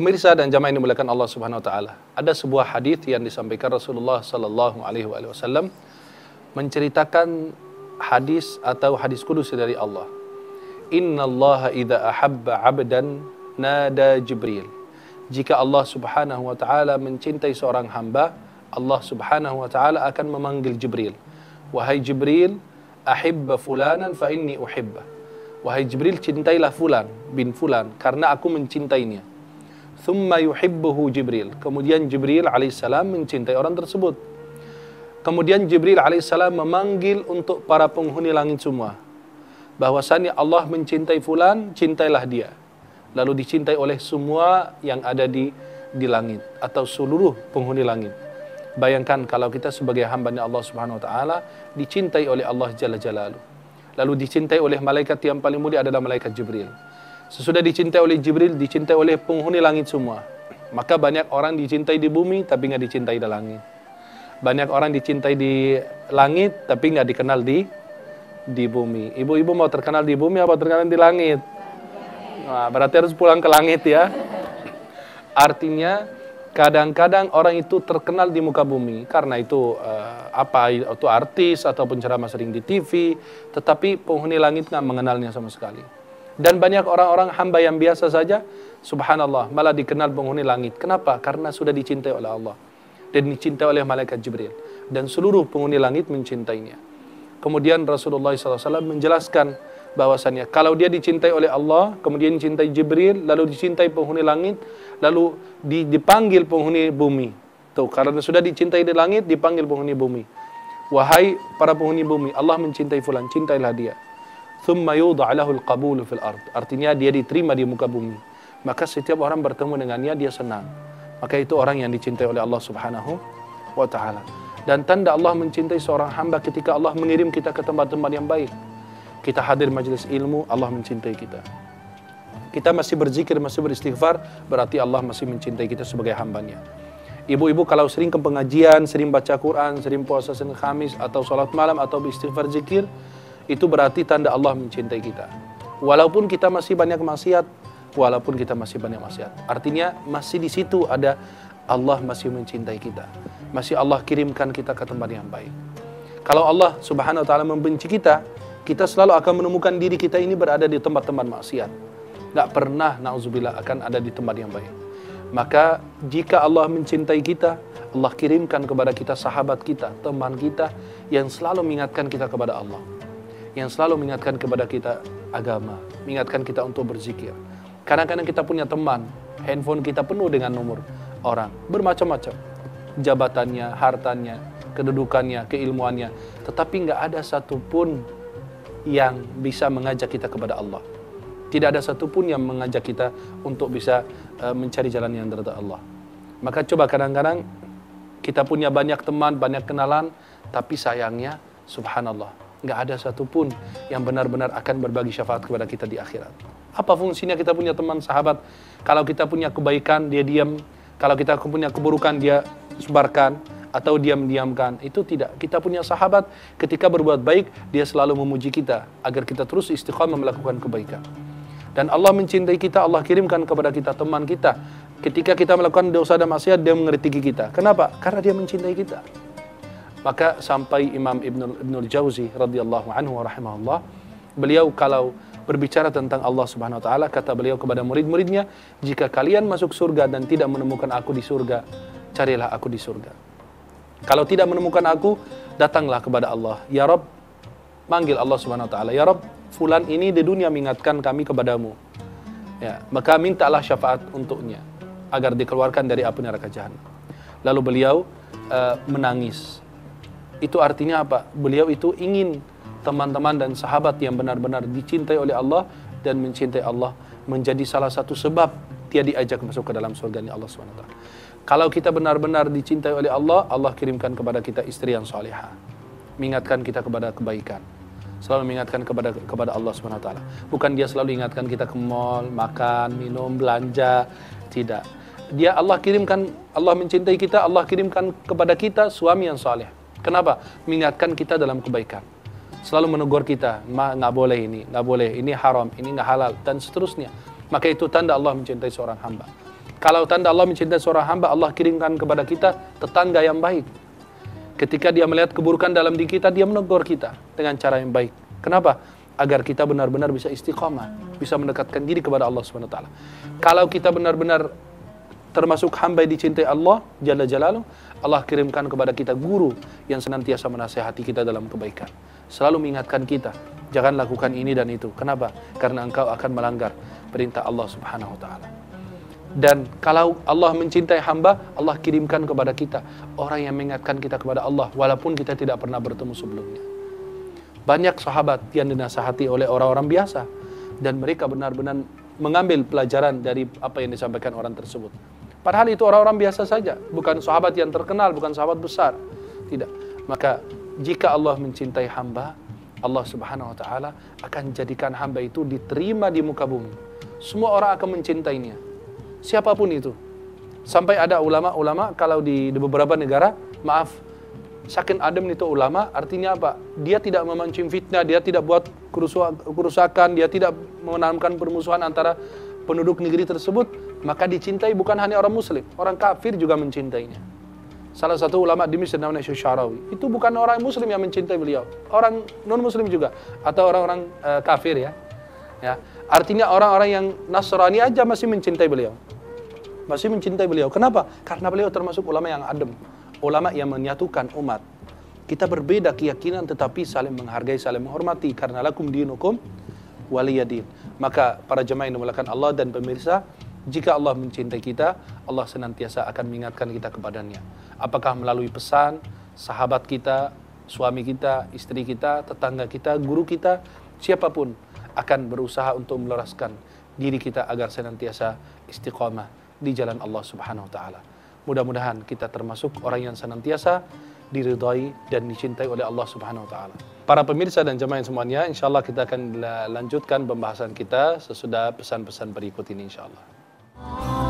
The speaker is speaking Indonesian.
Pemirsa dan jamaah yang dimuliakan Allah Subhanahu wa taala, ada sebuah hadis yang disampaikan Rasulullah sallallahu alaihi wasallam menceritakan hadis atau hadis qudsi dari Allah. Innallaha idza ahabba 'abdan nada Jibril. Jika Allah Subhanahu wa taala mencintai seorang hamba, Allah Subhanahu wa taala akan memanggil Jibril. Wahai Jibril, ahibba fulanan fa inni uhibbah. Wahai Jibril, cintailah fulan bin fulan karena aku mencintainya. Thumma yuhibbuhu Jibril. Kemudian Jibril alaihissalam mencintai orang tersebut. Kemudian Jibril alaihissalam memanggil untuk para penghuni langit semua, bahwasannya Allah mencintai fulan, cintailah dia. Lalu dicintai oleh semua yang ada di langit atau seluruh penghuni langit. Bayangkan kalau kita sebagai hamba-Nya Allah Subhanahu wa taala dicintai oleh Allah Jalla Jalaluhu. Lalu dicintai oleh malaikat yang paling mulia adalah malaikat Jibril. Sesudah dicintai oleh Jibril, dicintai oleh penghuni langit semua. Maka banyak orang dicintai di bumi, tapi nggak dicintai di langit. Banyak orang dicintai di langit, tapi nggak dikenal di bumi. Ibu-ibu mau terkenal di bumi apa terkenal di langit? Nah, berarti harus pulang ke langit ya. Artinya, kadang-kadang orang itu terkenal di muka bumi karena itu itu artis atau penceramah sering di TV, tetapi penghuni langit nggak mengenalnya sama sekali. Dan banyak orang-orang hamba yang biasa saja, subhanallah, malah dikenal penghuni langit. Kenapa? Karena sudah dicintai oleh Allah dan dicintai oleh malaikat Jibril, dan seluruh penghuni langit mencintainya. Kemudian Rasulullah SAW menjelaskan bahwasannya kalau dia dicintai oleh Allah, kemudian dicintai Jibril, lalu dicintai penghuni langit, lalu dipanggil penghuni bumi. Tuh, karena sudah dicintai di langit, dipanggil penghuni bumi. Wahai para penghuni bumi, Allah mencintai fulan, cintailah dia. Thumma yudha' lahul qabulu fil ard. Artinya dia diterima di muka bumi. Maka setiap orang bertemu dengannya dia senang. Maka itu orang yang dicintai oleh Allah Subhanahu wa taala. Dan tanda Allah mencintai seorang hamba ketika Allah mengirim kita ke tempat-tempat yang baik. Kita hadir majelis ilmu, Allah mencintai kita. Kita masih berzikir, masih beristighfar, berarti Allah masih mencintai kita sebagai hambanya. Ibu-ibu kalau sering ke pengajian, sering baca Quran, sering puasa Senin Khamis, atau sholat malam, atau beristighfar zikir, itu berarti tanda Allah mencintai kita. Walaupun kita masih banyak maksiat, artinya masih di situ ada Allah masih mencintai kita. Masih Allah kirimkan kita ke tempat yang baik. Kalau Allah Subhanahu wa taala membenci kita, kita selalu akan menemukan diri kita ini berada di tempat-tempat maksiat. Gak pernah, na'udzubillah, akan ada di tempat yang baik. Maka jika Allah mencintai kita, Allah kirimkan kepada kita sahabat kita, teman kita, yang selalu mengingatkan kita kepada Allah, yang selalu mengingatkan kepada kita agama, mengingatkan kita untuk berzikir. Kadang-kadang kita punya teman, handphone kita penuh dengan nomor orang, bermacam-macam, jabatannya, hartanya, kedudukannya, keilmuannya, tetapi nggak ada satupun yang bisa mengajak kita kepada Allah. Tidak ada satupun yang mengajak kita untuk bisa mencari jalan yang dari Allah. Maka coba kadang-kadang kita punya banyak teman, banyak kenalan, tapi sayangnya, subhanallah, nggak ada satupun yang benar-benar akan berbagi syafaat kepada kita di akhirat. Apa fungsinya kita punya teman, sahabat? Kalau kita punya kebaikan, dia diam. Kalau kita punya keburukan, dia sebarkan atau diam-diamkan. Itu tidak. Kita punya sahabat, ketika berbuat baik, dia selalu memuji kita agar kita terus istiqamah melakukan kebaikan. Dan Allah mencintai kita, Allah kirimkan kepada kita teman kita. Ketika kita melakukan dosa dan maksiat, dia mengkritiki kita. Kenapa? Karena dia mencintai kita. Maka sampai Imam Ibnul Jauzi radhiyallahu anhu wa rahimahullah, beliau kalau berbicara tentang Allah Subhanahu wa taala, kata beliau kepada murid-muridnya, jika kalian masuk surga dan tidak menemukan aku di surga, carilah aku di surga. Kalau tidak menemukan aku, datanglah kepada Allah. Ya Rabb, manggil Allah Subhanahu wa taala. Ya Rabb, fulan ini di dunia mengingatkan kami kepadamu. Ya, maka mintalah syafaat untuknya agar dikeluarkan dari api neraka jahanam. Lalu beliau menangis. Itu artinya apa? Beliau itu ingin teman-teman dan sahabat yang benar-benar dicintai oleh Allah dan mencintai Allah menjadi salah satu sebab dia diajak masuk ke dalam surga Allah SWT. Kalau kita benar-benar dicintai oleh Allah, Allah kirimkan kepada kita istri yang salihah, mengingatkan kita kepada kebaikan, selalu mengingatkan kepada Allah SWT. Bukan dia selalu ingatkan kita ke mall, makan, minum, belanja, tidak. Dia Allah kirimkan, Allah mencintai kita, Allah kirimkan kepada kita suami yang saleh. Kenapa? Mengingatkan kita dalam kebaikan. Selalu menegur kita, nggak boleh ini haram, ini nggak halal, dan seterusnya. Maka itu tanda Allah mencintai seorang hamba. Kalau tanda Allah mencintai seorang hamba, Allah kirimkan kepada kita tetangga yang baik. Ketika dia melihat keburukan dalam diri kita, dia menegur kita dengan cara yang baik. Kenapa? Agar kita benar-benar bisa istiqamah, bisa mendekatkan diri kepada Allah Subhanahu wa taala. Kalau kita benar-benar termasuk hamba yang dicintai Allah Jalla Jalaluhu, Allah kirimkan kepada kita guru yang senantiasa menasihati kita dalam kebaikan. Selalu mengingatkan kita, jangan lakukan ini dan itu. Kenapa? Karena engkau akan melanggar perintah Allah Subhanahu wa taala. Dan kalau Allah mencintai hamba, Allah kirimkan kepada kita orang yang mengingatkan kita kepada Allah walaupun kita tidak pernah bertemu sebelumnya. Banyak sahabat yang dinasihati oleh orang-orang biasa dan mereka benar-benar mengambil pelajaran dari apa yang disampaikan orang tersebut. Padahal itu orang-orang biasa saja, bukan sahabat yang terkenal, bukan sahabat besar. Tidak. Maka jika Allah mencintai hamba, Allah Subhanahu wa taala akan jadikan hamba itu diterima di muka bumi. Semua orang akan mencintainya. Siapapun itu. Sampai ada ulama-ulama kalau di beberapa negara, maaf, saking adem itu ulama, artinya apa? Dia tidak memancing fitnah, dia tidak buat kerusakan, dia tidak menanamkan permusuhan antara penduduk negeri tersebut, maka dicintai bukan hanya orang muslim, orang kafir juga mencintainya. Salah satu ulama di Mesir namanya Syusharawi, itu bukan orang muslim yang mencintai beliau, orang non muslim juga, atau orang-orang kafir ya. Artinya orang-orang yang Nasrani aja masih mencintai beliau. Masih mencintai beliau. Kenapa? Karena beliau termasuk ulama yang adem, ulama yang menyatukan umat. Kita berbeda keyakinan tetapi saling menghargai, saling menghormati. Karena lakum dinukum waliyadin. Maka para jemaah yang dimuliakan Allah dan pemirsa, jika Allah mencintai kita, Allah senantiasa akan mengingatkan kita kepadanya. Apakah melalui pesan, sahabat kita, suami kita, istri kita, tetangga kita, guru kita, siapapun akan berusaha untuk meluruskan diri kita agar senantiasa istiqamah di jalan Allah Subhanahu wa taala. Mudah-mudahan kita termasuk orang yang senantiasa diridhai dan dicintai oleh Allah Subhanahu wa taala. Para pemirsa dan jemaah semuanya, insyaallah kita akan lanjutkan pembahasan kita sesudah pesan-pesan berikut ini insyaallah.